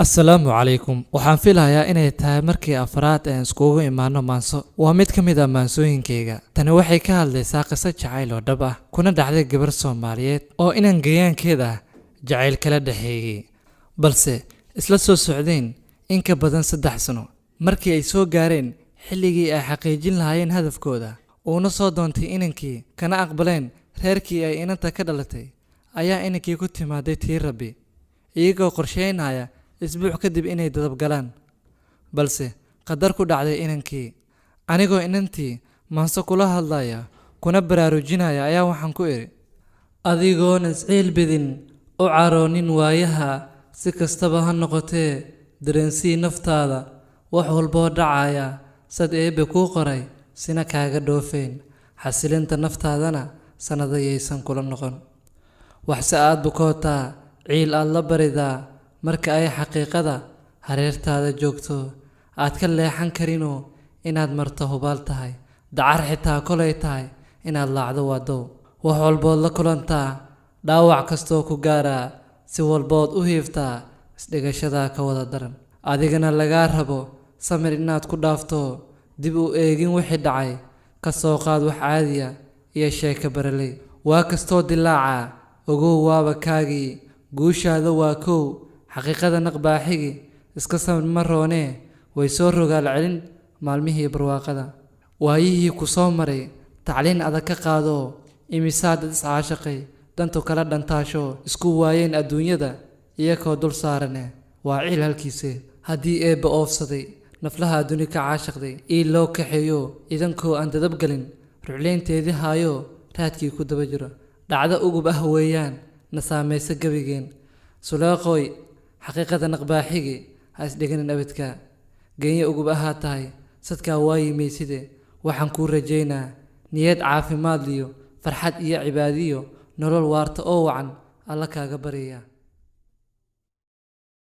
Assalaamu calaykum. Waxaan filayaa inay tahay markii afraad ee iskugu imaano maanso. Waa mid ka mid ah maansooyinkayga. Tani waxay ka hadlaysaa qiso jacayl oo dhab ah, kuna dhacday gabar Soomaaliyeed oo inan gayaankeeda jacayl kala dhaxeeyay, balse isla soo socdeen in ka badan 3 sano. Markii ay soo gaareen xilligii ay xaqiijin lahaayeen hadafkooda, uuna soo doontay inankii kana aqbaleen reerkii ay inanta ka dhalatay, ayaa inankii ku timaaday tii Rabbi, iyagoo qorsheynaya isbuuc kadib inay dadab galaan. Balse qadar ku dhacday inankii. Anigoo inantii maanso kula hadlaya kuna baraarujinaya ayaa waxaan ku iri: adigoon isciil bidin u caroonin waayaha, si kastaba ha noqotee dareensii naftaada, wax walboo dhacaya sad eebbe kuu qoray sina kaaga dhoofeen, xasilinta naftaadana sanadayaysan kula noqon. waxse aad bukootaa ciil aad la baridaa marka ay xaqiiqada hareertaada joogto, aad ka leexan karinoo inaad marto hubaal tahay, dacar xitaa kolay tahay inaad laacdo waadow. wax walbood la kulantaa, dhaawac kastoo ku gaaraa, si walbood u hiiftaa, isdhigashadaa ka wada daran. adigana lagaa rabo samir inaad ku dhaafto, dib u eegin wixii dhacay, ka soo qaad wax caadiya iyo sheeko baraley. waa kastoo dilaaca ogow waaba kaagii, guushaada waa kow, xaqiiqada naqbaaxigi, iska samir ma roonee, way soo rogaal celin maalmihii barwaaqada. waayihii ku soo maray tacliin adag ka qaado, imisaad dad iscaashaqay dantu kala dhantaasho, isku waayeen adduunyada iyakoo dul saarane. waa ciil halkiise haddii eebba oofsaday naflaha duni ka caashaqday, ii loo kaxeeyo idankoo aan dadab galin, rucleynteedii haayo raadkii ku daba jiro. dhacdo ugub ah weeyaan na saamaysa gebigeen, suleeqooy xaqiiqada naqbaaxigi, ha isdhiganin abidka. geenye ugub ahaa tahay sadkaa waayimayside, waxaan kuu rajaynaa niyad caafimaad liyo farxad iyo cibaadiyo nolol waarta oo wacan alla kaaga barya.